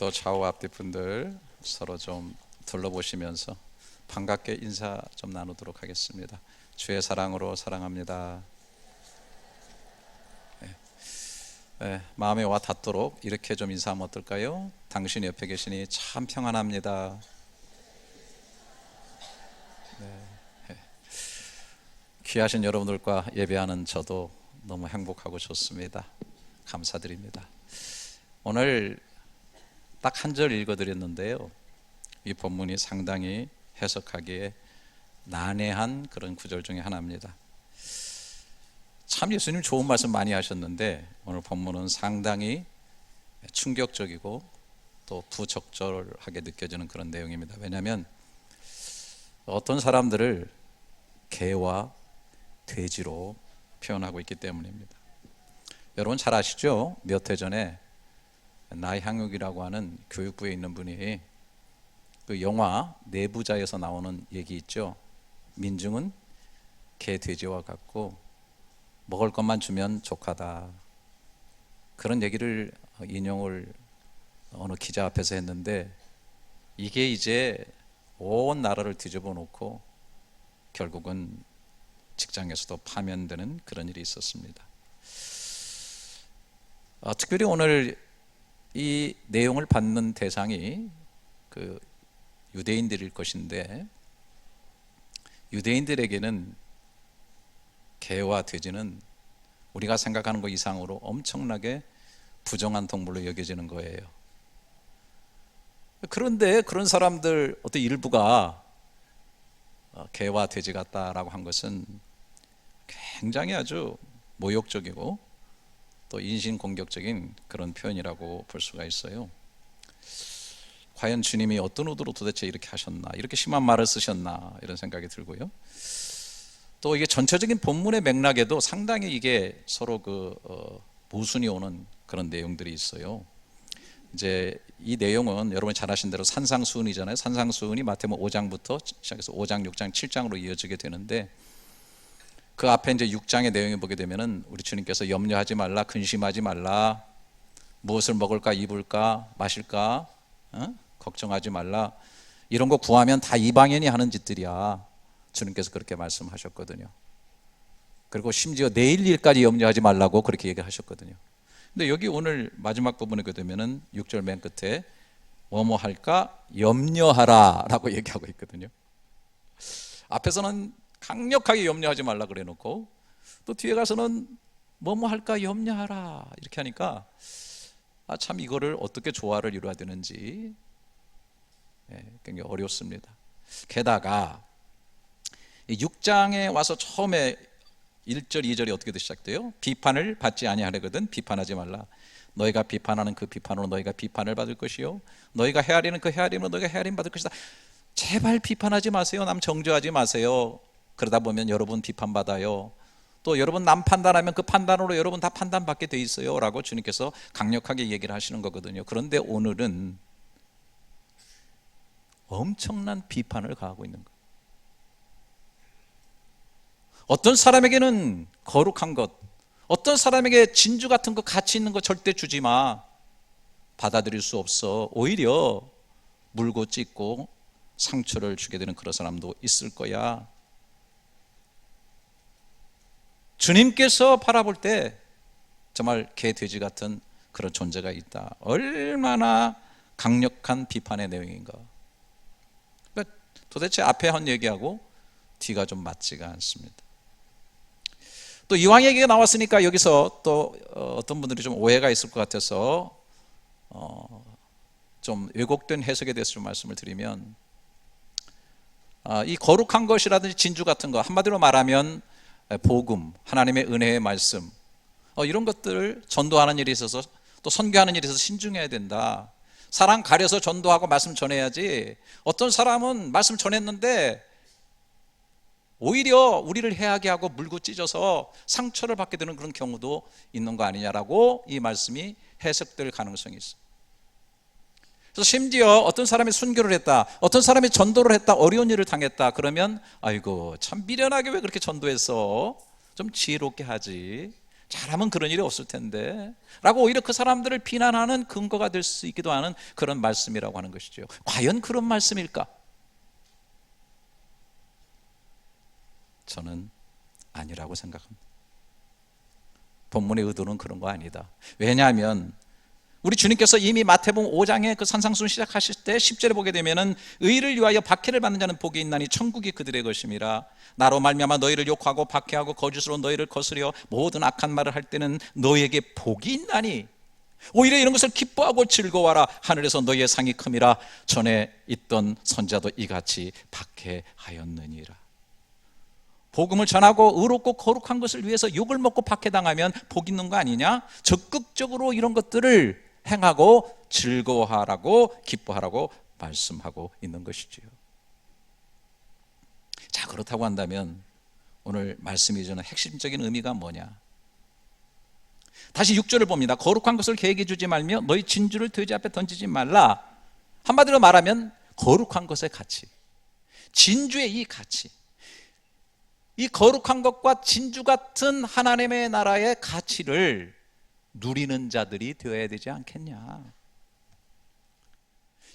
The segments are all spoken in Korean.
또 좌우 앞뒤 분들 서로 좀 둘러보시면서 반갑게 인사 좀 나누도록 하겠습니다. 주의 사랑으로 사랑합니다. 마음에 와 닿도록 이렇게 좀 인사하면 어떨까요? 당신 옆에 계시니 참 평안합니다. 귀하신 여러분들과 예배하는 저도 너무 행복하고 좋습니다. 감사드립니다. 오늘 딱 한 절 읽어드렸는데요, 이 본문이 상당히 해석하기에 난해한 그런 구절 중에 하나입니다. 참 예수님 좋은 말씀 많이 하셨는데 오늘 본문은 상당히 충격적이고 또 부적절하게 느껴지는 그런 내용입니다. 왜냐하면 어떤 사람들을 개와 돼지로 표현하고 있기 때문입니다. 여러분 잘 아시죠? 몇 해 전에 나향욱이라고 하는 교육부에 있는 분이 그 영화 내부자에서 나오는 얘기 있죠. 민중은 개, 돼지와 같고 먹을 것만 주면 족하다, 그런 얘기를 인용을 어느 기자 앞에서 했는데, 이게 이제 온 나라를 뒤집어 놓고 결국은 직장에서도 파면되는 그런 일이 있었습니다. 특별히 오늘 이 내용을 받는 대상이 그 유대인들일 것인데, 유대인들에게는 개와 돼지는 우리가 생각하는 것 이상으로 엄청나게 부정한 동물로 여겨지는 거예요. 그런데 그런 사람들 어떤 일부가 개와 돼지 같다라고 한 것은 굉장히 아주 모욕적이고 또 인신공격적인 그런 표현이라고 볼 수가 있어요. 과연 주님이 어떤 의도로 도대체 이렇게 하셨나, 이렇게 심한 말을 쓰셨나, 이런 생각이 들고요. 또 이게 전체적인 본문의 맥락에도 상당히 이게 서로 모순이 오는 그런 내용들이 있어요. 이제 이 내용은 여러분이 잘 아신 대로 산상수훈이잖아요. 산상수훈이 마태복음 5장부터 시작해서 5장, 6장, 7장으로 이어지게 되는데, 그 앞에 이제 6장의 내용을 보게 되면은 우리 주님께서 염려하지 말라, 근심하지 말라, 무엇을 먹을까, 입을까, 마실까, 걱정하지 말라, 이런 거 구하면 다 이방인이 하는 짓들이야, 주님께서 그렇게 말씀하셨거든요. 그리고 심지어 내일 일까지 염려하지 말라고 그렇게 얘기하셨거든요. 근데 여기 오늘 마지막 부분에 보게 되면은 6절 맨 끝에 뭐뭐 할까 염려하라 라고 얘기하고 있거든요. 앞에서는 강력하게 염려하지 말라 그래 놓고 또 뒤에 가서는 뭐뭐 할까 염려하라 이렇게 하니까 참 이거를 어떻게 조화를 이루어야 되는지 굉장히 어렵습니다. 게다가 6장에 와서 처음에 1절, 2절이 어떻게 시작돼요? 비판을 받지 아니하려거든 비판하지 말라. 너희가 비판하는 그 비판으로 너희가 비판을 받을 것이요, 너희가 헤아리는 그 헤아림으로 너희가 헤아림 받을 것이다. 제발 비판하지 마세요. 남 정죄하지 마세요. 그러다 보면 여러분 비판받아요. 또 여러분 남 판단하면 그 판단으로 여러분 다 판단받게 돼 있어요 라고 주님께서 강력하게 얘기를 하시는 거거든요. 그런데 오늘은 엄청난 비판을 가하고 있는 거예요. 어떤 사람에게는 거룩한 것, 어떤 사람에게 진주 같은 거 가치 있는 거 절대 주지 마, 받아들일 수 없어, 오히려 물고 찢고 상처를 주게 되는 그런 사람도 있을 거야. 주님께서 바라볼 때 정말 개, 돼지 같은 그런 존재가 있다. 얼마나 강력한 비판의 내용인가. 그러니까 도대체 앞에 한 얘기하고 뒤가 좀 맞지가 않습니다. 또 이왕 얘기가 나왔으니까 여기서 또 어떤 분들이 좀 오해가 있을 것 같아서 좀 왜곡된 해석에 대해서 좀 말씀을 드리면, 이 거룩한 것이라든지 진주 같은 거, 한마디로 말하면 복음, 하나님의 은혜의 말씀, 이런 것들을 전도하는 일에 있어서 또 선교하는 일에 있어서 신중해야 된다. 사람 가려서 전도하고 말씀 전해야지, 어떤 사람은 말씀 전했는데 오히려 우리를 해하게 하고 물고 찢어서 상처를 받게 되는 그런 경우도 있는 거 아니냐라고 이 말씀이 해석될 가능성이 있어요. 그래서 심지어 어떤 사람이 순교를 했다, 어떤 사람이 전도를 했다, 어려운 일을 당했다 그러면 아이고 참 미련하게 왜 그렇게 전도했어, 좀 지혜롭게 하지, 잘하면 그런 일이 없을 텐데 라고 오히려 그 사람들을 비난하는 근거가 될 수 있기도 하는 그런 말씀이라고 하는 것이죠. 과연 그런 말씀일까? 저는 아니라고 생각합니다. 본문의 의도는 그런 거 아니다. 왜냐하면 우리 주님께서 이미 마태복음 5장의 그 산상수훈 시작하실 때 10절에 보게 되면은 의를 위하여 박해를 받는 자는 복이 있나니 천국이 그들의 것임이라. 나로 말미암아 너희를 욕하고 박해하고 거짓으로 너희를 거스려 모든 악한 말을 할 때는 너희에게 복이 있나니 오히려 이런 것을 기뻐하고 즐거워하라. 하늘에서 너희의 상이 큼이라. 전에 있던 선자도 이같이 박해하였느니라. 복음을 전하고 의롭고 거룩한 것을 위해서 욕을 먹고 박해당하면 복 있는 거 아니냐? 적극적으로 이런 것들을 행하고 즐거워하라고 기뻐하라고 말씀하고 있는 것이지요. 자, 그렇다고 한다면 오늘 말씀이 주는 핵심적인 의미가 뭐냐? 다시 6절을 봅니다. 거룩한 것을 계획해 주지 말며 너희 진주를 돼지 앞에 던지지 말라. 한마디로 말하면 거룩한 것의 가치, 진주의 이 가치, 이 거룩한 것과 진주 같은 하나님의 나라의 가치를 누리는 자들이 되어야 되지 않겠냐.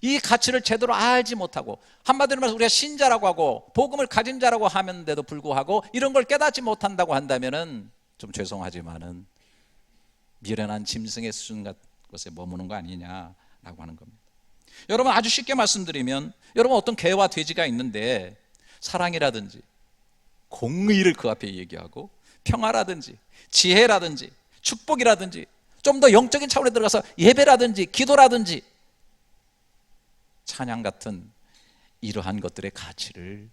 이 가치를 제대로 알지 못하고, 한마디로 말해서 우리가 신자라고 하고 복음을 가진 자라고 하는데도 불구하고 이런 걸 깨닫지 못한다고 한다면은 좀 죄송하지만은 미련한 짐승의 수준 같은 것에 머무는 거 아니냐라고 하는 겁니다. 여러분, 아주 쉽게 말씀드리면, 여러분 어떤 개와 돼지가 있는데 사랑이라든지 공의를 그 앞에 얘기하고 평화라든지 지혜라든지 축복이라든지 좀 더 영적인 차원에 들어가서 예배라든지 기도라든지 찬양 같은 이러한 것들의 가치를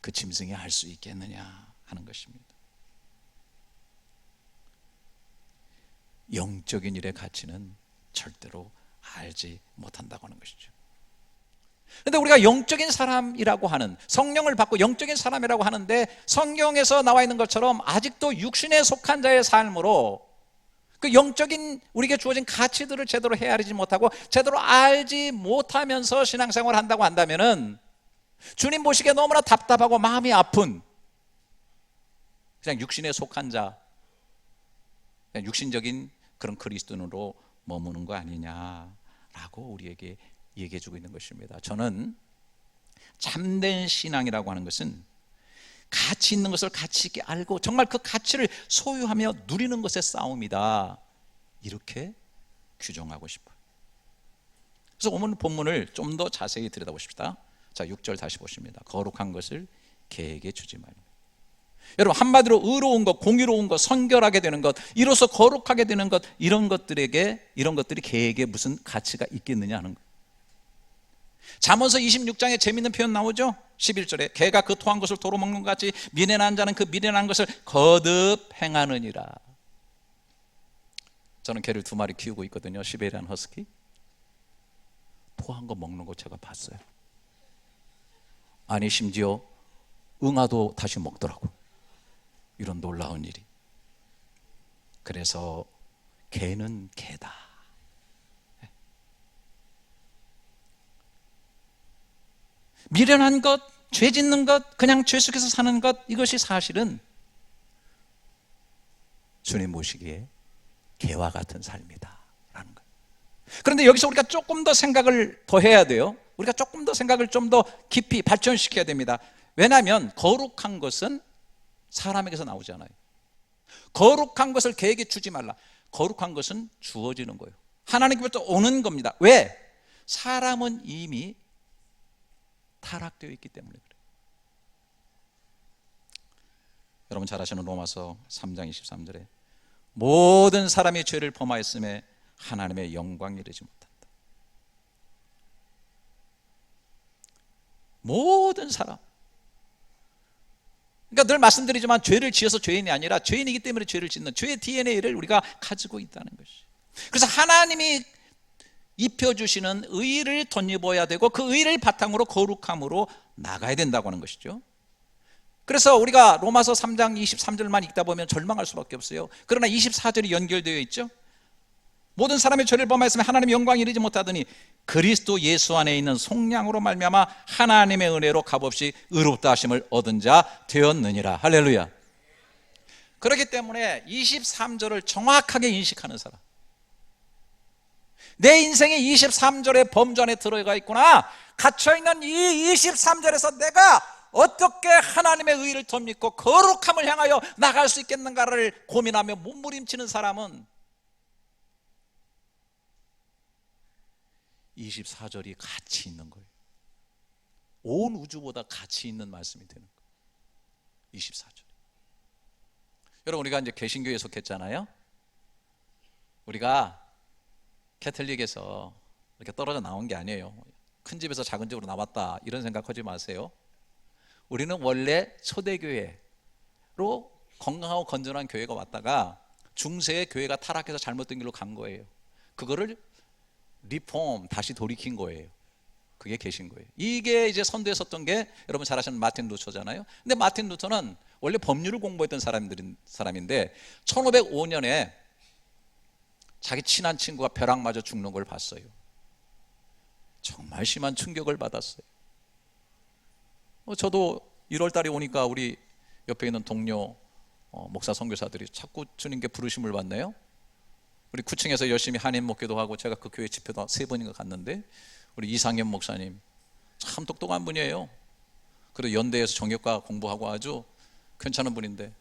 그 짐승이 알 수 있겠느냐 하는 것입니다. 영적인 일의 가치는 절대로 알지 못한다고 하는 것이죠. 그런데 우리가 영적인 사람이라고 하는, 성령을 받고 영적인 사람이라고 하는데 성경에서 나와 있는 것처럼 아직도 육신에 속한 자의 삶으로 그 영적인 우리에게 주어진 가치들을 제대로 헤아리지 못하고 제대로 알지 못하면서 신앙생활을 한다고 한다면은 주님 보시기에 너무나 답답하고 마음이 아픈 그냥 육신에 속한 자, 그냥 육신적인 그런 그리스도인으로 머무는 거 아니냐라고 우리에게 얘기해 주고 있는 것입니다. 저는 참된 신앙이라고 하는 것은 가치 있는 것을 가치 있게 알고 정말 그 가치를 소유하며 누리는 것의 싸움이다, 이렇게 규정하고 싶어요. 그래서 오늘 본문을 좀 더 자세히 들여다보십시다. 자, 6절 다시 보십니다. 거룩한 것을 개에게 주지 말며. 여러분, 한마디로 의로운 것, 공의로운 것, 선결하게 되는 것, 이로써 거룩하게 되는 것, 이런 것들이 개에게 무슨 가치가 있겠느냐 하는 것. 잠언서 26장에 재미있는 표현 나오죠? 11절에 개가 그 토한 것을 도로 먹는 것 같이 미련한 자는 그 미련한 것을 거듭 행하느니라. 저는 개를 2마리 키우고 있거든요. 시베리안 허스키. 토한 거 먹는 거 제가 봤어요. 아니, 심지어 응아도 다시 먹더라고. 이런 놀라운 일이. 그래서 개는 개다. 미련한 것, 죄 짓는 것, 그냥 죄 속에서 사는 것, 이것이 사실은 주님 보시기에 개와 같은 삶이다 라는 거예요. 그런데 여기서 우리가 조금 더 생각을 더 해야 돼요. 우리가 조금 더 생각을 좀 더 깊이 발전시켜야 됩니다. 왜냐하면 거룩한 것은 사람에게서 나오지 않아요. 거룩한 것을 개에게 주지 말라. 거룩한 것은 주어지는 거예요. 하나님께부터 오는 겁니다. 왜? 사람은 이미 타락되어 있기 때문에 그래요. 여러분 잘 아시는 로마서 3장 23절에 모든 사람이 죄를 범하였음에 하나님의 영광에 이르지 못한다. 모든 사람. 그러니까 늘 말씀드리지만 죄를 지어서 죄인이 아니라 죄인이기 때문에 죄를 짓는 죄의 DNA를 우리가 가지고 있다는 것이. 그래서 하나님이 입혀주시는 의를 덧입어야 되고 그 의를 바탕으로 거룩함으로 나가야 된다고 하는 것이죠. 그래서 우리가 로마서 3장 23절만 읽다 보면 절망할 수밖에 없어요. 그러나 24절이 연결되어 있죠. 모든 사람의 죄를 범하였으면 하나님의 영광에 이르지 못하더니 그리스도 예수 안에 있는 속량으로 말미암아 하나님의 은혜로 값없이 의롭다 하심을 얻은 자 되었느니라. 할렐루야. 그렇기 때문에 23절을 정확하게 인식하는 사람, 내 인생이 23절의 범주 안에 들어가 있구나, 갇혀있는 이 23절에서 내가 어떻게 하나님의 의를 더 믿고 거룩함을 향하여 나갈 수 있겠는가를 고민하며 몸부림치는 사람은 24절이 가치 있는 거예요. 온 우주보다 가치 있는 말씀이 되는 거예요. 24절. 여러분, 우리가 이제 개신교에 속했잖아요. 우리가 캐톨릭에서 이렇게 떨어져 나온 게 아니에요. 큰 집에서 작은 집으로 나왔다 이런 생각하지 마세요. 우리는 원래 초대교회로 건강하고 건전한 교회가 왔다가 중세의 교회가 타락해서 잘못된 길로 간 거예요. 그거를 리폼, 다시 돌이킨 거예요. 그게 계신 거예요. 이게 이제 선두에 섰던 게 여러분 잘 아시는 마틴 루터잖아요. 근데 마틴 루터는 원래 법률을 공부했던 사람인데 1505년에 자기 친한 친구가 벼락 맞아 죽는 걸 봤어요. 정말 심한 충격을 받았어요. 저도 1월 달에 오니까 우리 옆에 있는 동료 목사 선교사들이 자꾸 주님께 부르심을 받네요. 우리 9층에서 열심히 한인 목회도 하고 제가 그 교회 집회도 3번인가 갔는데 우리 이상현 목사님 참 똑똑한 분이에요. 그리고 연대에서 정형외과 공부하고 아주 괜찮은 분인데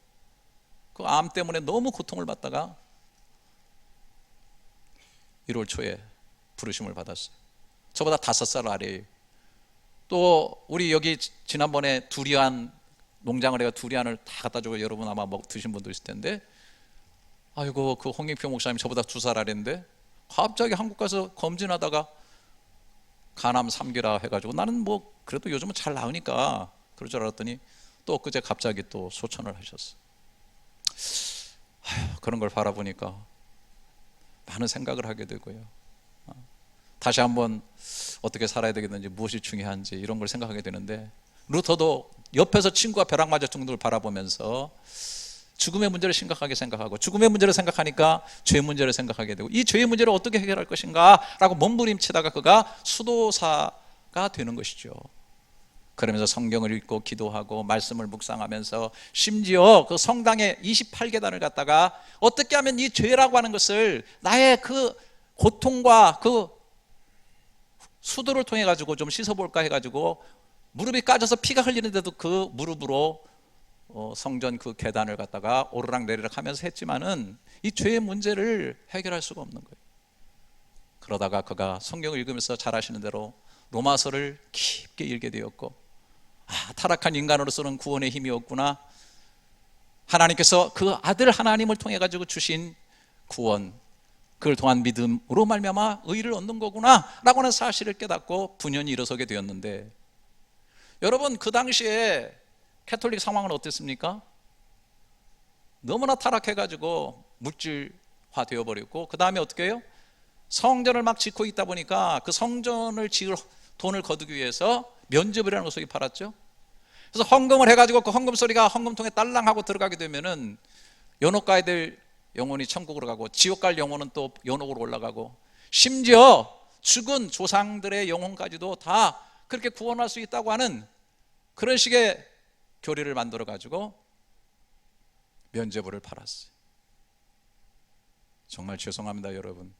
그 암 때문에 너무 고통을 받다가 1월 초에 부르심을 받았어요. 저보다 5살 아래예요. 또 우리 여기 지난번에 두리안 농장을 해가 두리안을 다 갖다 주고 여러분 아마 드신 분도 있을 텐데, 아이고 그 홍익표 목사님 저보다 2살 아래인데 갑자기 한국 가서 검진하다가 간암 3기라 해가지고 나는 뭐 그래도 요즘은 잘 나으니까 그럴 줄 알았더니 또 엊그제 갑자기 또 소천을 하셨어. 그런 걸 바라보니까 많은 생각을 하게 되고요. 다시 한번 어떻게 살아야 되겠는지, 무엇이 중요한지 이런 걸 생각하게 되는데, 루터도 옆에서 친구가 벼락 맞을 정도를 바라보면서 죽음의 문제를 심각하게 생각하고, 죽음의 문제를 생각하니까 죄 문제를 생각하게 되고, 이 죄의 문제를 어떻게 해결할 것인가 라고 몸부림치다가 그가 수도사가 되는 것이죠. 그러면서 성경을 읽고 기도하고 말씀을 묵상하면서 심지어 그 성당의 28계단을 갖다가 어떻게 하면 이 죄라고 하는 것을 나의 그 고통과 그 수도를 통해 가지고 좀 씻어볼까 해가지고 무릎이 까져서 피가 흘리는데도 그 무릎으로 성전 그 계단을 갖다가 오르락내리락 하면서 했지만은 이 죄의 문제를 해결할 수가 없는 거예요. 그러다가 그가 성경을 읽으면서 잘 아시는 대로 로마서를 깊게 읽게 되었고, 타락한 인간으로서는 구원의 힘이 없구나, 하나님께서 그 아들 하나님을 통해 가지고 주신 구원, 그걸 통한 믿음으로 말미암아 의를 얻는 거구나 라고 하는 사실을 깨닫고 분연히 일어서게 되었는데, 여러분 그 당시에 캐톨릭 상황은 어땠습니까? 너무나 타락해가지고 물질화 되어버렸고, 그 다음에 어떻게 해요? 성전을 막 짓고 있다 보니까 그 성전을 지을 돈을 거두기 위해서 면죄부라는 것을 팔았죠. 그래서 헌금을 해가지고 그 헌금 소리가 헌금통에 딸랑 하고 들어가게 되면은 연옥 가야 될 영혼이 천국으로 가고, 지옥 갈 영혼은 또 연옥으로 올라가고, 심지어 죽은 조상들의 영혼까지도 다 그렇게 구원할 수 있다고 하는 그런 식의 교리를 만들어 가지고 면죄부를 팔았어요. 정말 죄송합니다 여러분,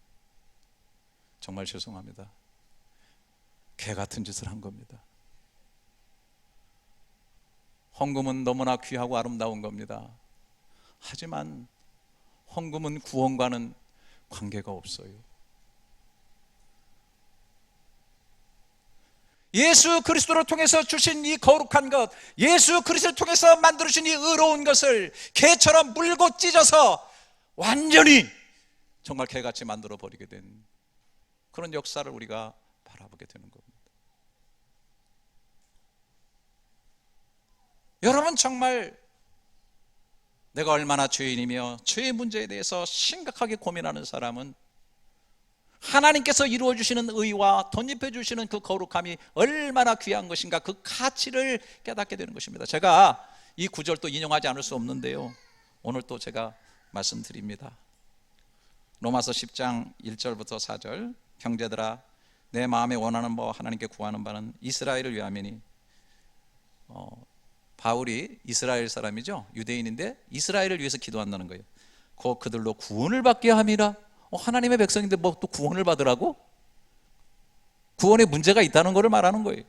정말 죄송합니다. 개 같은 짓을 한 겁니다. 헌금은 너무나 귀하고 아름다운 겁니다. 하지만 헌금은 구원과는 관계가 없어요. 예수 그리스도를 통해서 주신 이 거룩한 것, 예수 그리스도를 통해서 만들어주신 이 의로운 것을 개처럼 물고 찢어서 완전히 정말 개같이 만들어 버리게 된 그런 역사를 우리가 바라보게 되는 겁니다. 여러분, 정말 내가 얼마나 죄인이며 죄의 문제에 대해서 심각하게 고민하는 사람은 하나님께서 이루어 주시는 의와 덧입혀 주시는 그 거룩함이 얼마나 귀한 것인가, 그 가치를 깨닫게 되는 것입니다. 제가 이 구절 또 인용하지 않을 수 없는데요, 오늘 또 제가 말씀드립니다. 로마서 10장 1절부터 4절, 형제들아 내 마음에 원하는 바와 하나님께 구하는 바는 이스라엘을 위함이니 바울이 이스라엘 사람이죠. 유대인인데 이스라엘을 위해서 기도한다는 거예요. 그들로 구원을 받게 함이라. 하나님의 백성인데 뭐 또 구원을 받으라고? 구원에 문제가 있다는 것을 말하는 거예요.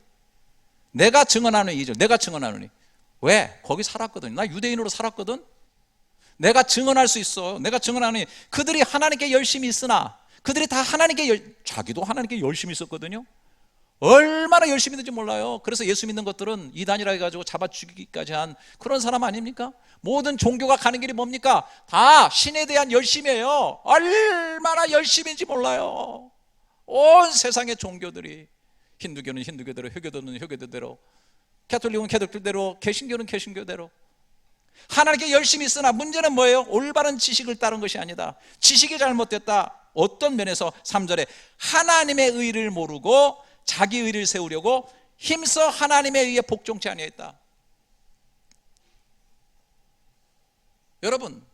내가 증언하노니, 2절, 내가 증언하노니. 왜? 거기 살았거든. 나 유대인으로 살았거든. 내가 증언할 수 있어. 내가 증언하노니 그들이 하나님께 열심히 있으나, 그들이 다 하나님께 자기도 하나님께 열심히 있었거든요. 얼마나 열심히 있는지 몰라요. 그래서 예수 믿는 것들은 이단이라 해가지고 잡아 죽이기까지 한 그런 사람 아닙니까? 모든 종교가 가는 길이 뭡니까? 다 신에 대한 열심이에요. 얼마나 열심인지 몰라요. 온 세상의 종교들이, 힌두교는 힌두교대로, 회교도는 회교도대로, 가톨릭은 가톨릭대로, 개신교는 개신교대로 하나님께 열심히 있으나 문제는 뭐예요? 올바른 지식을 따른 것이 아니다. 지식이 잘못됐다. 어떤 면에서 3절에 하나님의 의를 모르고 자기 의를 세우려고 힘써 하나님의 의에 복종치 아니했다. 여러분,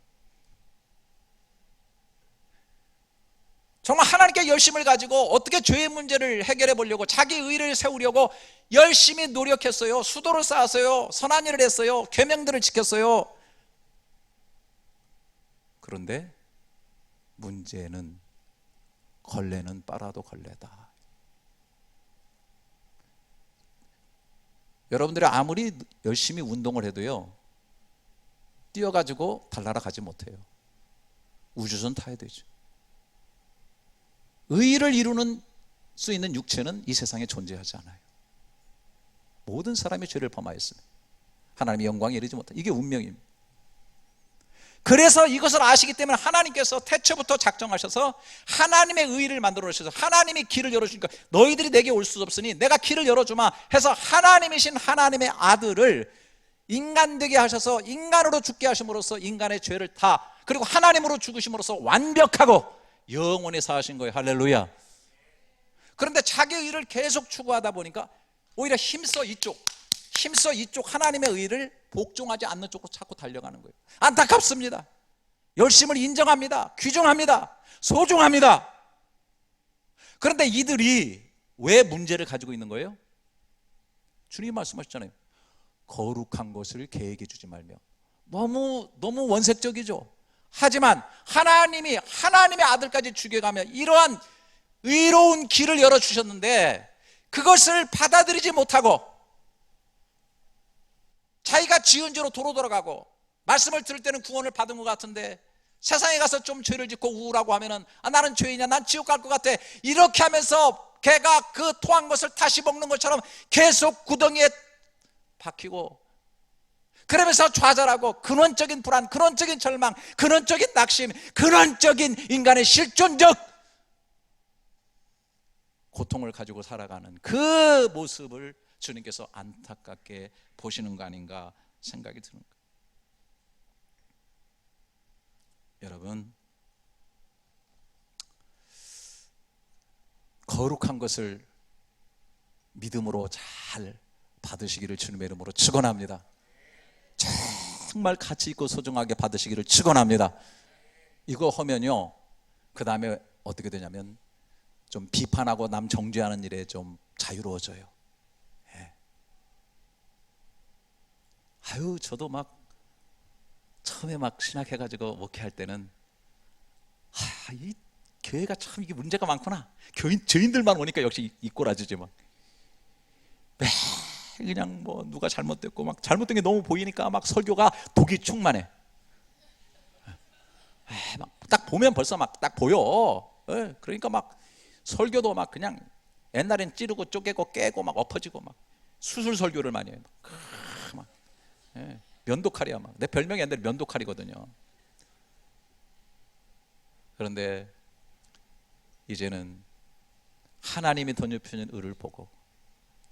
정말 하나님께 열심을 가지고 어떻게 죄의 문제를 해결해 보려고 자기 의를 세우려고 열심히 노력했어요. 수도를 쌓았어요. 선한 일을 했어요. 계명들을 지켰어요. 그런데 문제는 걸레는 빨아도 걸레다. 여러분들이 아무리 열심히 운동을 해도요, 뛰어가지고 달나라 가지 못해요. 우주선 타야 되죠. 의를 이루는 수 있는 육체는 이 세상에 존재하지 않아요. 모든 사람이 죄를 범하였으니 하나님의 영광에 이르지 못한다. 이게 운명입니다. 그래서 이것을 아시기 때문에 하나님께서 태초부터 작정하셔서 하나님의 의를 만들어 놓으셔서 하나님이 길을 열어주니까 너희들이 내게 올 수 없으니 내가 길을 열어주마 해서 하나님이신 하나님의 아들을 인간 되게 하셔서 인간으로 죽게 하심으로써 인간의 죄를 다, 그리고 하나님으로 죽으심으로써 완벽하고 영원히 사하신 거예요. 할렐루야. 그런데 자기 의를 계속 추구하다 보니까 오히려 힘써 이쪽 하나님의 의를 복종하지 않는 쪽으로 자꾸 달려가는 거예요. 안타깝습니다. 열심을 인정합니다. 귀중합니다. 소중합니다. 그런데 이들이 왜 문제를 가지고 있는 거예요? 주님이 말씀하셨잖아요. 거룩한 것을 계획해 주지 말며. 너무 원색적이죠. 하지만 하나님이 하나님의 아들까지 죽여가며 이러한 의로운 길을 열어주셨는데 그것을 받아들이지 못하고 자기가 지은 죄로 도로 돌아가고, 말씀을 들을 때는 구원을 받은 것 같은데 세상에 가서 좀 죄를 짓고 우울하고 하면은 나는 죄인이야, 난 지옥 갈 것 같아, 이렇게 하면서 개가 그 토한 것을 다시 먹는 것처럼 계속 구덩이에 박히고, 그러면서 좌절하고 근원적인 불안, 근원적인 절망, 근원적인 낙심, 근원적인 인간의 실존적 고통을 가지고 살아가는 그 모습을 주님께서 안타깝게 보시는 거 아닌가 생각이 드는 거예요. 여러분, 거룩한 것을 믿음으로 잘 받으시기를 주님의 이름으로 축원합니다. 정말 가치 있고 소중하게 받으시기를 축원합니다. 이거 하면요, 그 다음에 어떻게 되냐면 좀 비판하고 남 정죄하는 일에 좀 자유로워져요. 예. 저도 막 처음에 막 신학해가지고 목회할 때는 이 교회가 참 이게 문제가 많구나. 죄인들만 오니까 역시 이 꼬라지지 막. 그냥 뭐 누가 잘못됐고 막 잘못된 게 너무 보이니까 막 설교가 독이 충만해. 막 딱 보면 벌써 막 딱 보여. 그러니까 막 설교도 막 그냥 옛날엔 찌르고 쪼개고 깨고 막 엎어지고 막 수술 설교를 많이 해요. 막 면도칼이야 막. 내 별명이 옛날에 면도칼이거든요. 그런데 이제는 하나님이 던져주는 의를 보고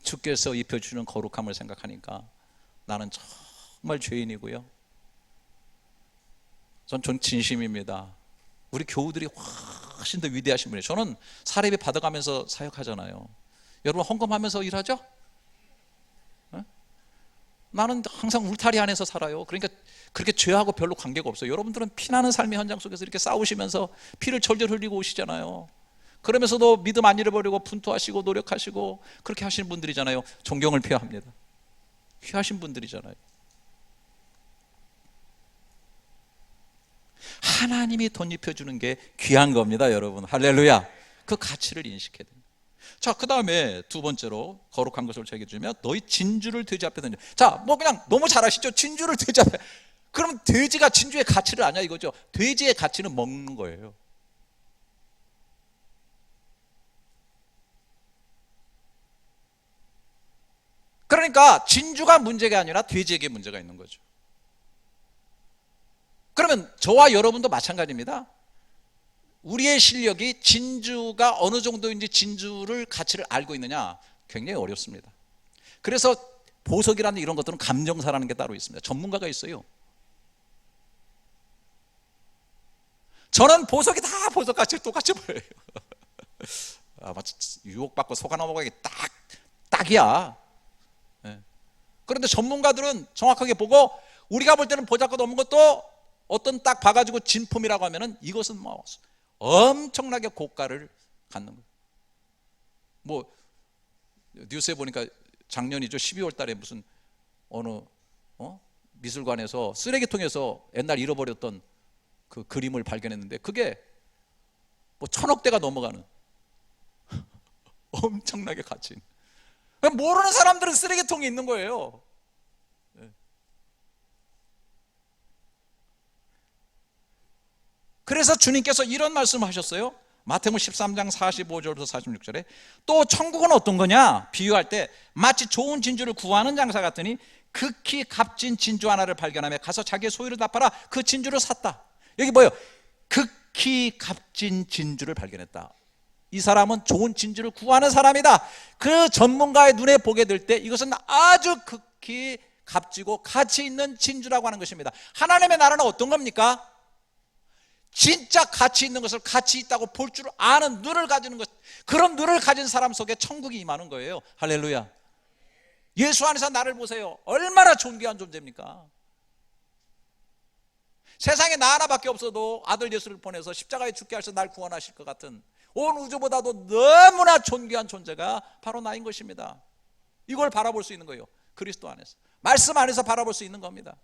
주께서 입혀주는 거룩함을 생각하니까 나는 정말 죄인이고요, 전 진심입니다. 우리 교우들이 훨씬 더 위대하신 분이에요. 저는 사례비 받아가면서 사역하잖아요. 여러분 헌금하면서 일하죠? 나는 항상 울타리 안에서 살아요. 그러니까 그렇게 죄하고 별로 관계가 없어요. 여러분들은 피나는 삶의 현장 속에서 이렇게 싸우시면서 피를 절절 흘리고 오시잖아요. 그러면서도 믿음 안 잃어버리고 분투하시고 노력하시고 그렇게 하시는 분들이잖아요. 존경을 표합니다. 귀하신 분들이잖아요. 하나님이 덧입혀주는 게 귀한 겁니다, 여러분. 할렐루야. 그 가치를 인식해야 됩니다. 자, 그 다음에 두 번째로 거룩한 것을 새겨주면 너희 진주를 돼지 앞에 던져. 자, 뭐 그냥 너무 잘 아시죠? 진주를 돼지 앞에. 그러면 돼지가 진주의 가치를 아냐 이거죠. 돼지의 가치는 먹는 거예요. 그러니까 진주가 문제가 아니라 돼지에게 문제가 있는 거죠. 그러면 저와 여러분도 마찬가지입니다. 우리의 실력이 진주가 어느 정도인지 진주를 가치를 알고 있느냐 굉장히 어렵습니다. 그래서 보석이라는 이런 것들은 감정사라는 게 따로 있습니다. 전문가가 있어요. 저는 보석이 다 보석같이 똑같이 보여요. 유혹받고 속아 넘어가기 딱이야. 그런데 전문가들은 정확하게 보고 우리가 볼 때는 보잘것 없는 것도 어떤 딱 봐가지고 진품이라고 하면은 이것은 뭐 엄청나게 고가를 갖는 거예요. 뭐 뉴스에 보니까 작년이죠. 12월 달에 무슨 어느 미술관에서 쓰레기통에서 옛날 잃어버렸던 그 그림을 발견했는데 그게 뭐 1000억대가 넘어가는 엄청나게 가치 있는. 모르는 사람들은 쓰레기통에 있는 거예요. 그래서 주님께서 이런 말씀을 하셨어요. 마태복음 13장 45절부터 46절에 또 천국은 어떤 거냐 비유할 때 마치 좋은 진주를 구하는 장사 같더니 극히 값진 진주 하나를 발견하며 가서 자기의 소유를 다 팔아 그 진주를 샀다. 여기 뭐예요? 극히 값진 진주를 발견했다. 이 사람은 좋은 진주를 구하는 사람이다. 그 전문가의 눈에 보게 될 때 이것은 아주 극히 값지고 가치 있는 진주라고 하는 것입니다. 하나님의 나라는 어떤 겁니까? 진짜 가치 있는 것을 가치 있다고 볼 줄 아는 눈을 가지는 것, 그런 눈을 가진 사람 속에 천국이 임하는 거예요. 할렐루야. 예수 안에서 나를 보세요. 얼마나 존귀한 존재입니까? 세상에 나 하나밖에 없어도 아들 예수를 보내서 십자가에 죽게 하셔서 날 구원하실 것 같은 온 우주보다도 너무나 존귀한 존재가 바로 나인 것입니다. 이걸 바라볼 수 있는 거예요. 그리스도 안에서, 말씀 안에서 바라볼 수 있는 겁니다.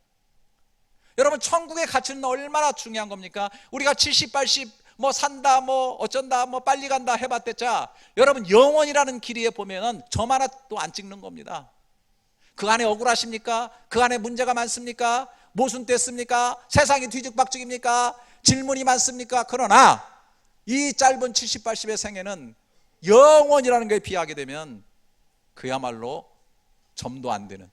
여러분, 천국의 가치는 얼마나 중요한 겁니까? 우리가 70, 80 뭐 산다 뭐 어쩐다 뭐 빨리 간다 해봤댔자 여러분 영원이라는 길이에 보면은 점 하나 또 안 찍는 겁니다. 그 안에 억울하십니까? 그 안에 문제가 많습니까? 모순됐습니까? 세상이 뒤죽박죽입니까? 질문이 많습니까? 그러나 이 짧은 70, 80의 생애는 영원이라는 것에 비하게 되면 그야말로 점도 안 되는,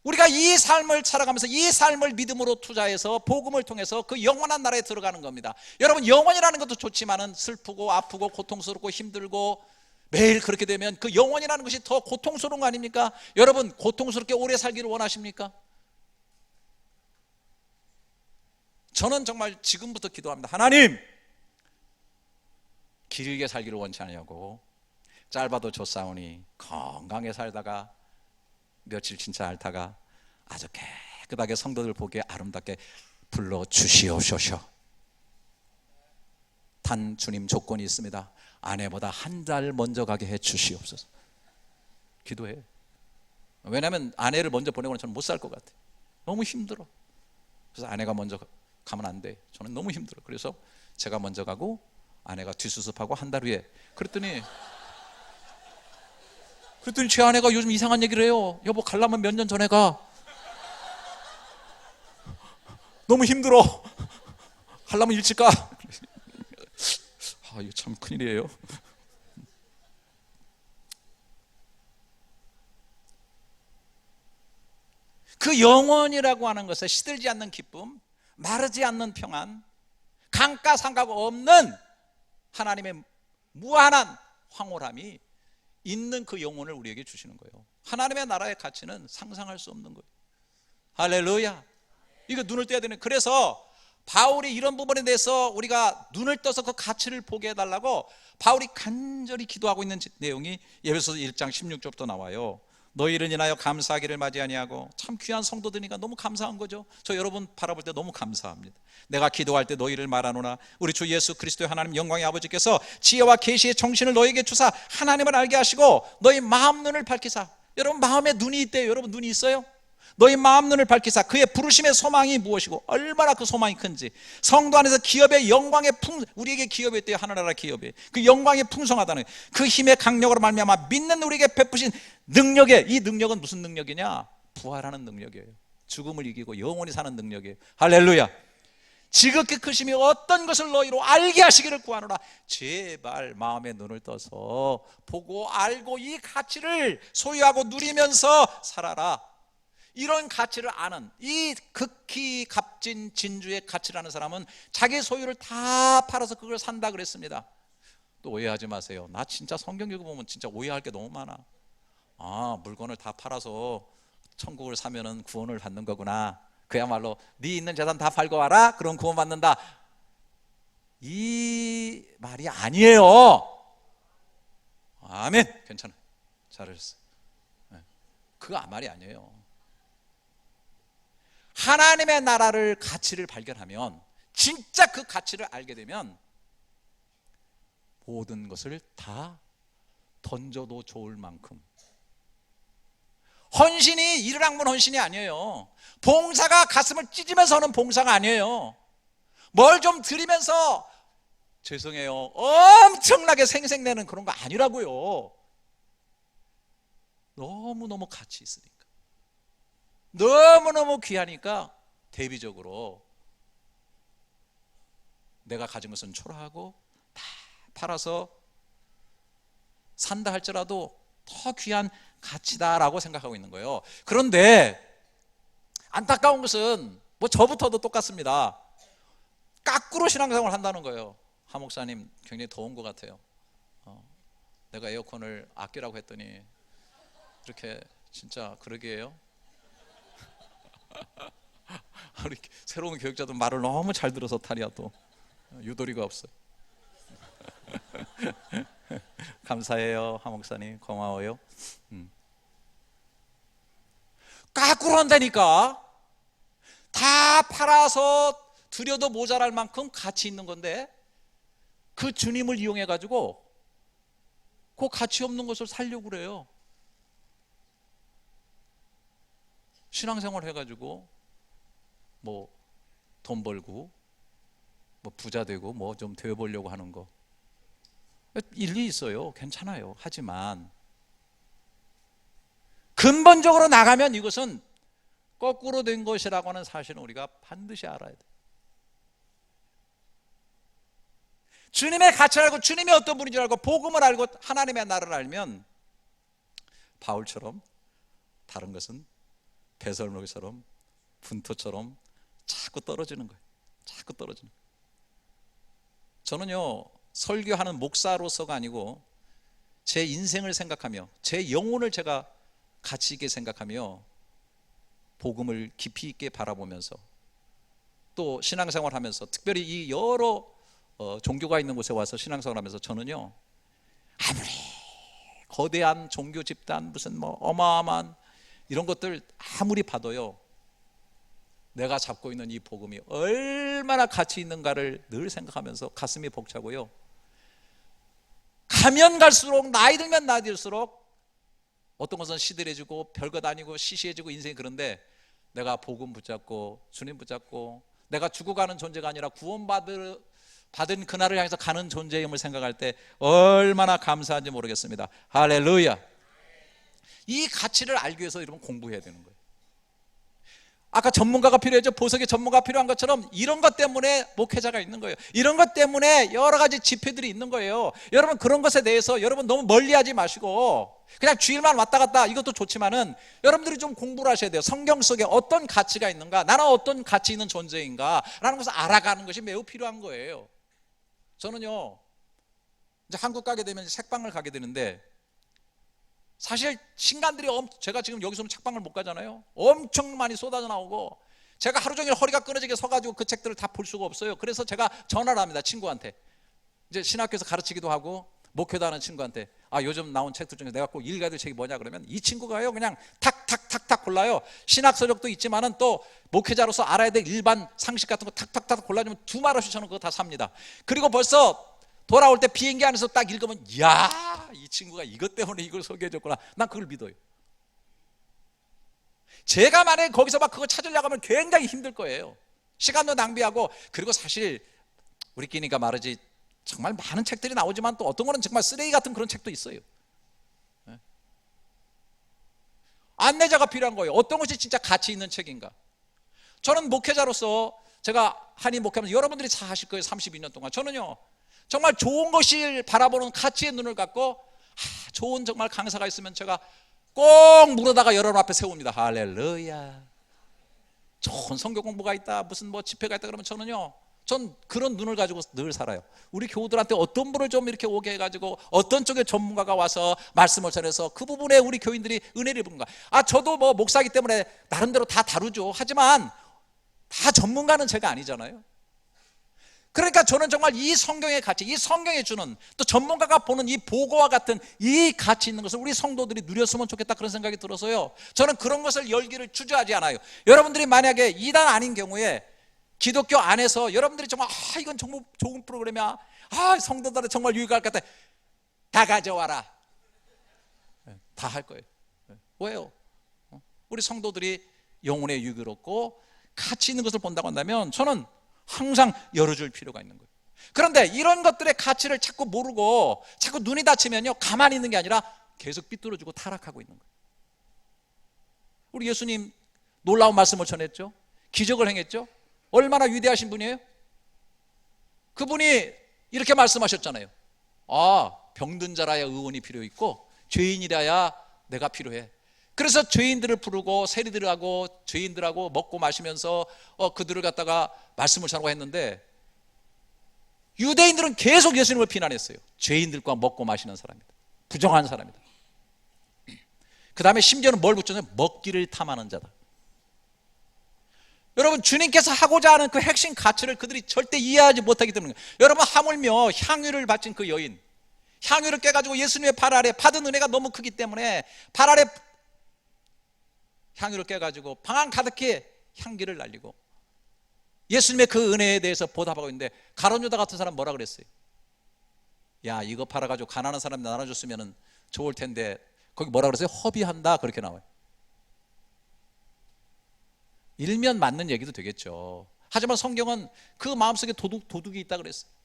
우리가 이 삶을 살아가면서 이 삶을 믿음으로 투자해서 복음을 통해서 그 영원한 나라에 들어가는 겁니다. 여러분, 영원이라는 것도 좋지만은 슬프고 아프고 고통스럽고 힘들고 매일 그렇게 되면 그 영원이라는 것이 더 고통스러운 거 아닙니까? 여러분, 고통스럽게 오래 살기를 원하십니까? 저는 정말 지금부터 기도합니다. 하나님, 길게 살기를 원치 않냐고. 짧아도 좋사오니 건강하게 살다가 며칠 진짜 앓다가 아주 깨끗하게 성도들 보기에 아름답게 불러주시옵소서. 단 주님 조건이 있습니다. 아내보다 한 달 먼저 가게 해 주시옵소서. 기도해. 왜냐하면 아내를 먼저 보내고는 저는 못 살 것 같아요. 너무 힘들어. 그래서 아내가 먼저 가면 안 돼. 저는 너무 힘들어. 그래서 제가 먼저 가고 아내가 뒷수습하고 한 달 후에 그랬더니 제 아내가 요즘 이상한 얘기를 해요. 여보, 가려면 몇 년 전에 가. 너무 힘들어. 가려면 일찍 가. 아, 이거 참 큰일이에요. 그 영원이라고 하는 것에 시들지 않는 기쁨, 마르지 않는 평안, 강가상각 없는 하나님의 무한한 황홀함이 있는 그 영혼을 우리에게 주시는 거예요. 하나님의 나라의 가치는 상상할 수 없는 거예요. 할렐루야. 이거 눈을 떼야 되는. 그래서 바울이 이런 부분에 대해서 우리가 눈을 떠서 그 가치를 보게 해달라고 바울이 간절히 기도하고 있는 내용이 에베소서 1장 16절부터 나와요. 너희를 인하여 감사하기를 맞이 아니하고. 참 귀한 성도들이니까 너무 감사한 거죠. 저 여러분 바라볼 때 너무 감사합니다. 내가 기도할 때 너희를 말하노나 우리 주 예수 그리스도의 하나님 영광의 아버지께서 지혜와 계시의 정신을 너희에게 주사 하나님을 알게 하시고 너희 마음 눈을 밝히사. 여러분, 마음에 눈이 있대요. 여러분, 눈이 있어요? 너희 마음 눈을 밝히사 그의 부르심의 소망이 무엇이고 얼마나 그 소망이 큰지, 성도 안에서 기업의 영광의 우리에게 기업이 있대요. 하늘나라 기업이 그 영광이 풍성하다는 거예요. 그 힘의 강력으로 말미암아 믿는 우리에게 베푸신 능력에, 이 능력은 무슨 능력이냐? 부활하는 능력이에요. 죽음을 이기고 영원히 사는 능력이에요. 할렐루야. 지극히 크심이 어떤 것을 너희로 알게 하시기를 구하노라. 제발 마음의 눈을 떠서 보고 알고 이 가치를 소유하고 누리면서 살아라. 이런 가치를 아는, 이 극히 값진 진주의 가치를 아는 사람은 자기 소유를 다 팔아서 그걸 산다 그랬습니다. 또 오해하지 마세요. 나 진짜 성경 읽어보면 진짜 오해할 게 너무 많아. 아, 물건을 다 팔아서 천국을 사면은 구원을 받는 거구나. 그야말로 네 있는 재산 다 팔고 와라, 그럼 구원 받는다. 이 말이 아니에요. 아멘. 괜찮아, 잘하셨어요. 그거 말이 아니에요. 하나님의 나라를, 가치를 발견하면, 진짜 그 가치를 알게 되면 모든 것을 다 던져도 좋을 만큼, 헌신이 이르락문 헌신이 아니에요. 봉사가 가슴을 찢으면서 하는 봉사가 아니에요. 뭘 좀 드리면서 죄송해요 엄청나게 생색내는 그런 거 아니라고요. 너무너무 가치 있으니까, 너무너무 귀하니까 대비적으로 내가 가진 것은 초라하고 다 팔아서 산다 할지라도 더 귀한 가치다라고 생각하고 있는 거예요. 그런데 안타까운 것은 뭐 저부터도 똑같습니다. 까꾸로 신앙생활을 한다는 거예요. 하 목사님 굉장히 더운 것 같아요. 내가 에어컨을 아끼라고 했더니 이렇게 진짜 그러게요. 우리 새로운 교육자도 말을 너무 잘 들어서 탈이야. 또 유도리가 없어요. 감사해요 하 목사님, 고마워요. 까꾸로 한다니까. 다 팔아서 드려도 모자랄 만큼 가치 있는 건데 그 주님을 이용해 가지고 그 가치 없는 것을 살려고 그래요. 신앙생활 해가지고 뭐 돈 벌고 뭐 부자 되고 뭐 좀 되어보려고 하는 거 일리 있어요. 괜찮아요. 하지만 근본적으로 나가면 이것은 거꾸로 된 것이라고 하는 사실은 우리가 반드시 알아야 돼요. 주님의 가치를 알고 주님이 어떤 분인지 알고 복음을 알고 하나님의 나라를 알면 바울처럼 다른 것은 배설물처럼 분토처럼 자꾸 떨어지는 거예요. 자꾸 떨어지는 거예요. 저는요 설교하는 목사로서가 아니고 제 인생을 생각하며 제 영혼을 제가 가치 있게 생각하며 복음을 깊이 있게 바라보면서 또 신앙생활 하면서 특별히 이 여러 종교가 있는 곳에 와서 신앙생활 하면서 저는요 아무리 거대한 종교 집단 무슨 뭐 어마어마한 이런 것들 아무리 봐도요 내가 잡고 있는 이 복음이 얼마나 가치 있는가를 늘 생각하면서 가슴이 벅차고요. 가면 갈수록 나이 들면 나이 들수록 어떤 것은 시들해지고 별것 아니고 시시해지고 인생이 그런데 내가 복음 붙잡고 주님 붙잡고 내가 죽어가는 존재가 아니라 구원받은 그날을 향해서 가는 존재임을 생각할 때 얼마나 감사한지 모르겠습니다. 할렐루야. 이 가치를 알기 위해서 여러분 공부해야 되는 거예요. 아까 전문가가 필요했죠. 보석의 전문가가 필요한 것처럼 이런 것 때문에 목회자가 있는 거예요. 이런 것 때문에 여러 가지 집회들이 있는 거예요. 여러분 그런 것에 대해서 여러분 너무 멀리하지 마시고 그냥 주일만 왔다 갔다 이것도 좋지만은 여러분들이 좀 공부를 하셔야 돼요. 성경 속에 어떤 가치가 있는가, 나는 어떤 가치 있는 존재인가 라는 것을 알아가는 것이 매우 필요한 거예요. 저는요 이제 한국 가게 되면 이제 책방을 가게 되는데 사실 신간들이 제가 지금 여기서는 책방을 못 가잖아요. 엄청 많이 쏟아져 나오고 제가 하루 종일 허리가 끊어지게 서가지고 그 책들을 다 볼 수가 없어요. 그래서 제가 전화를 합니다. 친구한테. 이제 신학교에서 가르치기도 하고 목회도 하는 친구한테 요즘 나온 책들 중에 내가 꼭 읽어야 될 책이 뭐냐 그러면 이 친구가요 그냥 탁탁탁탁 골라요. 신학서적도 있지만은 또 목회자로서 알아야 될 일반 상식 같은 거 탁탁탁 골라주면 두 말없이 저는 그거 다 삽니다. 그리고 벌써 돌아올 때 비행기 안에서 딱 읽으면 이야 이 친구가 이것 때문에 이걸 소개해 줬구나. 난 그걸 믿어요. 제가 만약에 거기서 막 그거 찾으려고 하면 굉장히 힘들 거예요. 시간도 낭비하고. 그리고 사실 우리끼리니까 말하지, 정말 많은 책들이 나오지만 또 어떤 거는 정말 쓰레기 같은 그런 책도 있어요. 안내자가 필요한 거예요. 어떤 것이 진짜 가치 있는 책인가. 저는 목회자로서, 제가 한인 목회하면서 여러분들이 다 하실 거예요. 32년 동안 저는요, 정말 좋은 것을 바라보는 가치의 눈을 갖고, 좋은 정말 강사가 있으면 제가 꼭 물어다가 여러분 앞에 세웁니다. 할렐루야. 좋은 성경 공부가 있다, 무슨 뭐 집회가 있다 그러면 저는요, 전 그런 눈을 가지고 늘 살아요. 우리 교우들한테 어떤 분을 좀 이렇게 오게 해가지고 어떤 쪽의 전문가가 와서 말씀을 전해서 그 부분에 우리 교인들이 은혜를 입은가. 저도 뭐 목사이기 때문에 나름대로 다 다루죠. 하지만 다 전문가는 제가 아니잖아요. 그러니까 저는 정말 이 성경의 가치, 이 성경에 주는, 또 전문가가 보는 이 보고와 같은 이 가치 있는 것을 우리 성도들이 누렸으면 좋겠다, 그런 생각이 들어서요, 저는 그런 것을 열기를 주저하지 않아요. 여러분들이 만약에 이단 아닌 경우에 기독교 안에서 여러분들이 정말 이건 정말 좋은 프로그램이야, 성도들한테 정말 유익할 것 같아, 다 가져와라, 다 할 거예요. 왜요? 우리 성도들이 영혼에 유익롭고 가치 있는 것을 본다고 한다면 저는 항상 열어줄 필요가 있는 거예요. 그런데 이런 것들의 가치를 자꾸 모르고 자꾸 눈이 닫히면요, 가만히 있는 게 아니라 계속 삐뚤어지고 타락하고 있는 거예요. 우리 예수님 놀라운 말씀을 전했죠. 기적을 행했죠. 얼마나 위대하신 분이에요. 그분이 이렇게 말씀하셨잖아요. 병든 자라야 의원이 필요 있고 죄인이라야 내가 필요해. 그래서 죄인들을 부르고 세리들하고 죄인들하고 먹고 마시면서 그들을 갖다가 말씀을 전하고 했는데, 유대인들은 계속 예수님을 비난했어요. 죄인들과 먹고 마시는 사람이다, 부정한 사람이다. 그 다음에 심지어는 뭘 붙였냐면 먹기를 탐하는 자다. 여러분, 주님께서 하고자 하는 그 핵심 가치를 그들이 절대 이해하지 못하기 때문에, 여러분 하물며 향유를 바친 그 여인, 향유를 깨가지고 예수님의 발 아래 받은 은혜가 너무 크기 때문에 발 아래 향유를 깨가지고 방 가득히 향기를 날리고 예수님의 그 은혜에 대해서 보답하고 있는데, 가룟 유다 같은 사람 뭐라 그랬어요? 야, 이거 팔아가지고 가난한 사람 나눠줬으면 좋을 텐데, 거기 뭐라 그랬어요? 허비한다, 그렇게 나와요. 일면 맞는 얘기도 되겠죠. 하지만 성경은 그 마음속에 도둑이 있다 그랬어요.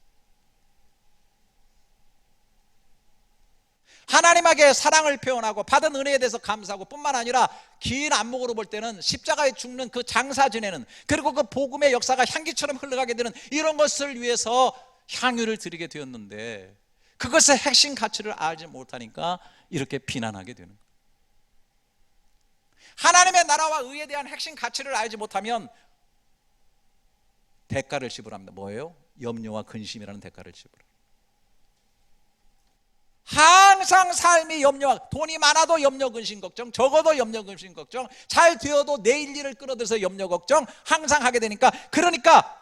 하나님에게 사랑을 표현하고 받은 은혜에 대해서 감사하고, 뿐만 아니라 긴 안목으로 볼 때는 십자가에 죽는 그 장사 지내는, 그리고 그 복음의 역사가 향기처럼 흘러가게 되는 이런 것을 위해서 향유를 드리게 되었는데, 그것의 핵심 가치를 알지 못하니까 이렇게 비난하게 되는 거예요. 하나님의 나라와 의에 대한 핵심 가치를 알지 못하면 대가를 지불합니다. 뭐예요? 염려와 근심이라는 대가를 지불합니다. 항상 삶이 염려와, 돈이 많아도 염려 근심 걱정, 적어도 염려 근심 걱정, 잘 되어도 내일 일을 끌어들여서 염려 걱정 항상 하게 되니까, 그러니까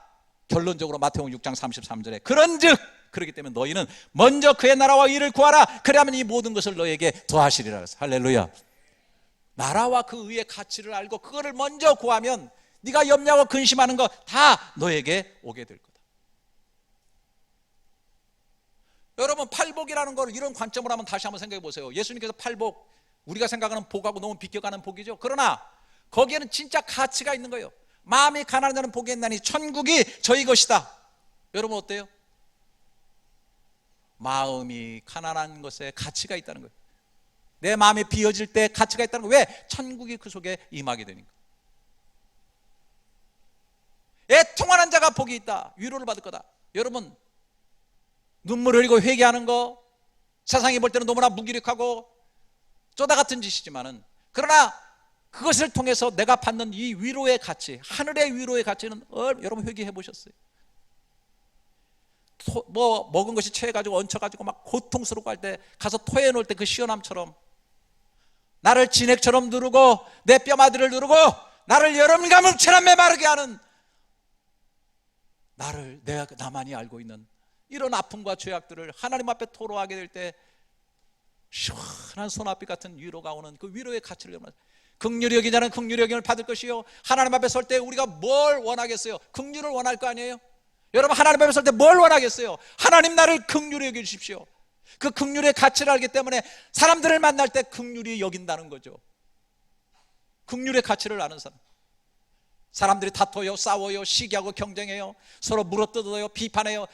결론적으로 마태복음 6장 33절에 그런즉 그렇기 때문에 너희는 먼저 그의 나라와 의를 구하라, 그래야만 이 모든 것을 너에게 더하시리라 그랬어요. 할렐루야. 나라와 그 의의 가치를 알고 그거를 먼저 구하면 네가 염려하고 근심하는 거 다 너에게 오게 될 거다. 여러분, 팔복이라는 걸 이런 관점으로 한번 다시 한번 생각해 보세요. 예수님께서 팔복, 우리가 생각하는 복하고 너무 비껴가는 복이죠. 그러나 거기에는 진짜 가치가 있는 거예요. 마음이 가난한 자는 복이 있나니 천국이 저희 것이다. 여러분 어때요? 마음이 가난한 것에 가치가 있다는 거예요. 내 마음이 비어질 때 가치가 있다는 거예요. 왜? 천국이 그 속에 임하게 되니까. 애통하는 자가 복이 있다, 위로를 받을 거다. 여러분, 눈물 흘리고 회개하는 거, 세상이 볼 때는 너무나 무기력하고 쪼다 같은 짓이지만은, 그러나 그것을 통해서 내가 받는 이 위로의 가치, 하늘의 위로의 가치는 여러분 회개해 보셨어요? 먹은 것이 체해가지고 얹혀가지고 막 고통스럽고 할 때 가서 토해 놓을 때 그 시원함처럼, 나를 진액처럼 누르고 내 뼈마디를 누르고 나를 여름과 뭉쳐난 메마르게 하는, 나를 나만이 알고 있는 이런 아픔과 죄악들을 하나님 앞에 토로하게 될 때 시원한 소나비 같은 위로가 오는 그 위로의 가치를 여러분, 긍휼히 여긴 자는 긍휼히 여김을 받을 것이요. 하나님 앞에 설 때 우리가 뭘 원하겠어요? 긍휼을 원할 거 아니에요? 여러분, 하나님 앞에 설 때 뭘 원하겠어요? 하나님 나를 긍휼히 여겨 주십시오. 그 긍휼의 가치를 알기 때문에 사람들을 만날 때 긍휼히 여긴다는 거죠. 긍휼의 가치를 아는 사람. 사람들이 다퉈요, 싸워요, 시기하고 경쟁해요, 서로 물어뜯어요, 비판해요.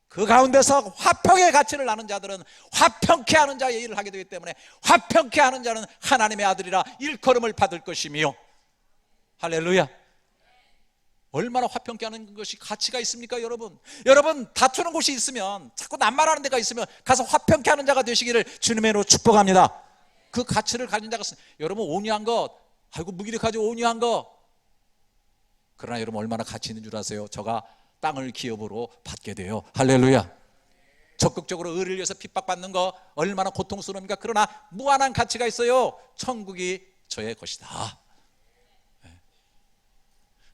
그 가운데서 화평의 가치를 아는 자들은 화평케 하는 자의 일을 하게 되기 때문에 화평케 하는 자는 하나님의 아들이라 일컬음을 받을 것이며. 할렐루야. 얼마나 화평케 하는 것이 가치가 있습니까? 여러분 다투는 곳이 있으면, 자꾸 남말하는 데가 있으면 가서 화평케 하는 자가 되시기를 주님의 이름으로 축복합니다. 그 가치를 가진 자가 있습니다. 여러분 온유한 것, 아이고 무기력하죠, 온유한 것. 그러나 여러분 얼마나 가치 있는 줄 아세요? 저가 땅을 기업으로 받게 돼요. 할렐루야. 적극적으로 의를 위해서 핍박받는 거 얼마나 고통스러웁니까? 그러나 무한한 가치가 있어요. 천국이 저의 것이다.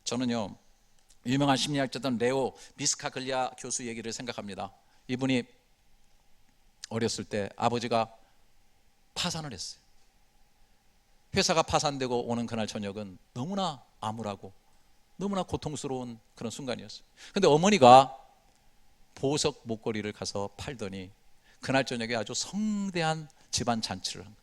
저는요, 유명한 심리학자던 레오 비스카글리아 교수 얘기를 생각합니다. 이분이 어렸을 때 아버지가 파산을 했어요. 회사가 파산되고 오는 그날 저녁은 너무나 암울하고 너무나 고통스러운 그런 순간이었어요. 근데 어머니가 보석 목걸이를 가서 팔더니 그날 저녁에 아주 성대한 집안 잔치를 한 거예요.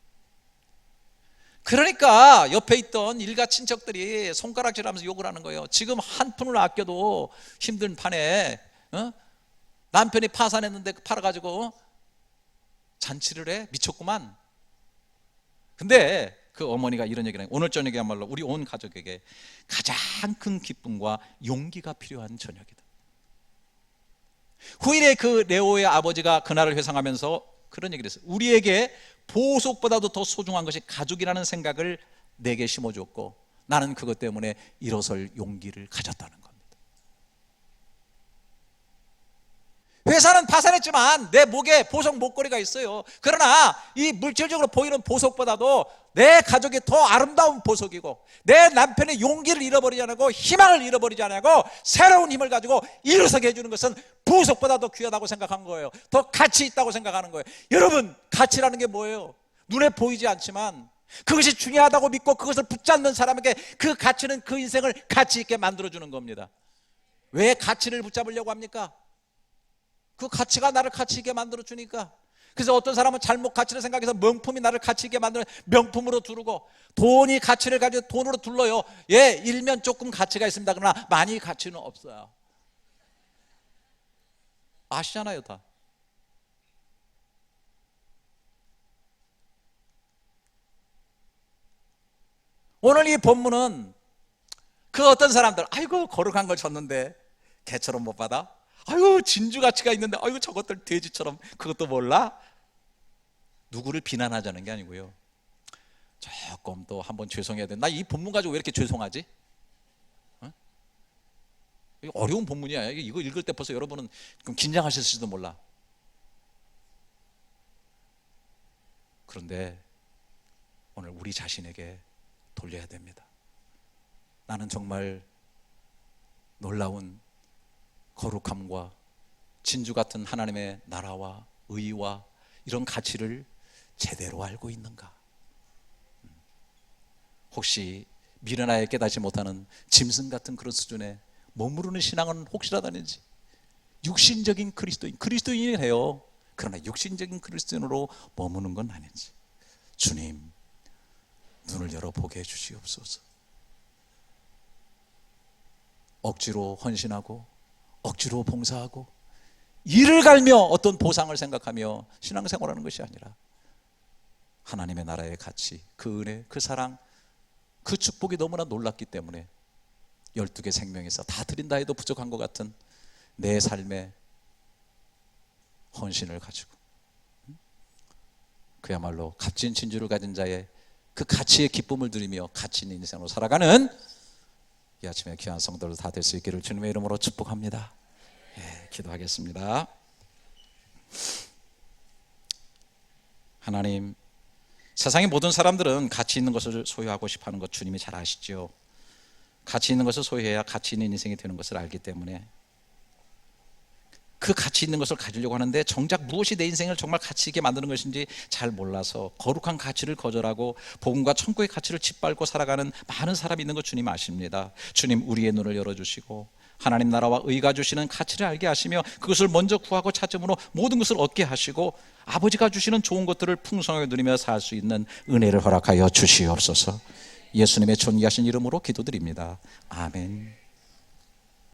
그러니까 옆에 있던 일가 친척들이 손가락질하면서 욕을 하는 거예요. 지금 한 푼을 아껴도 힘든 판에 남편이 파산했는데 팔아가지고 잔치를 해? 미쳤구만. 근데 그 어머니가 이런 얘기를 해요. 오늘 저녁이야말로 우리 온 가족에게 가장 큰 기쁨과 용기가 필요한 저녁이다. 후일에 그 레오의 아버지가 그날을 회상하면서 그런 얘기를 했어요. 우리에게 보석보다도 더 소중한 것이 가족이라는 생각을 내게 심어주었고 나는 그것 때문에 일어설 용기를 가졌다는 겁니다. 회사는 파산했지만 내 목에 보석 목걸이가 있어요. 그러나 이 물질적으로 보이는 보석보다도 내 가족이 더 아름다운 보석이고, 내 남편의 용기를 잃어버리지 않고 희망을 잃어버리지 않고 새로운 힘을 가지고 일어서게 해주는 것은 보석보다도 귀하다고 생각한 거예요. 더 가치 있다고 생각하는 거예요. 여러분, 가치라는 게 뭐예요? 눈에 보이지 않지만 그것이 중요하다고 믿고 그것을 붙잡는 사람에게 그 가치는 그 인생을 가치 있게 만들어주는 겁니다. 왜 가치를 붙잡으려고 합니까? 그 가치가 나를 가치 있게 만들어주니까. 그래서 어떤 사람은 잘못 가치를 생각해서 명품이 나를 가치 있게 만들어 명품으로 두르고, 돈이 가치를 가지고 돈으로 둘러요. 예, 일면 조금 가치가 있습니다. 그러나 많이 가치는 없어요. 아시잖아요, 다. 오늘 이 본문은 그 어떤 사람들, 아이고 거룩한 걸 줬는데 개처럼 못 받아? 아이고 진주 가치가 있는데 아이고 저것들 돼지처럼 그것도 몰라? 누구를 비난하자는 게 아니고요, 조금 또 한번 죄송해야 돼. 나 이 본문 가지고 왜 이렇게 죄송하지? 이거 어려운 본문이야. 이거 읽을 때 벌써 여러분은 좀 긴장하셨을지도 몰라. 그런데 오늘 우리 자신에게 돌려야 됩니다. 나는 정말 놀라운 거룩함과 진주 같은 하나님의 나라와 의와 이런 가치를 제대로 알고 있는가? 혹시 미련하에 깨닫지 못하는 짐승 같은 그런 수준의 머무르는 신앙은 혹시라도 아닌지, 육신적인 그리스도인이 해요. 그러나 육신적인 그리스도인으로 머무는 건 아닌지, 주님 눈을 열어보게 해주시옵소서. 억지로 헌신하고 억지로 봉사하고 이를 갈며 어떤 보상을 생각하며 신앙생활하는 것이 아니라 하나님의 나라의 가치, 그 은혜, 그 사랑, 그 축복이 너무나 놀랍기 때문에 12개 생명에서 다 드린다 해도 부족한 것 같은 내 삶의 헌신을 가지고 그야말로 값진 진주를 가진 자의 그 가치의 기쁨을 누리며 가치 있는 인생으로 살아가는 이 아침에 귀한 성도들 다 될 수 있기를 주님의 이름으로 축복합니다. 예, 기도하겠습니다. 하나님, 세상의 모든 사람들은 가치 있는 것을 소유하고 싶어하는 것 주님이 잘 아시죠. 가치 있는 것을 소유해야 가치 있는 인생이 되는 것을 알기 때문에 그 가치 있는 것을 가지려고 하는데 정작 무엇이 내 인생을 정말 가치 있게 만드는 것인지 잘 몰라서 거룩한 가치를 거절하고 복음과 천국의 가치를 짓밟고 살아가는 많은 사람이 있는 것 주님 아십니다. 주님, 우리의 눈을 열어주시고 하나님 나라와 의가 주시는 가치를 알게 하시며 그것을 먼저 구하고 찾음으로 모든 것을 얻게 하시고 아버지가 주시는 좋은 것들을 풍성하게 누리며 살 수 있는 은혜를 허락하여 주시옵소서. 예수님의 존귀하신 이름으로 기도드립니다. 아멘.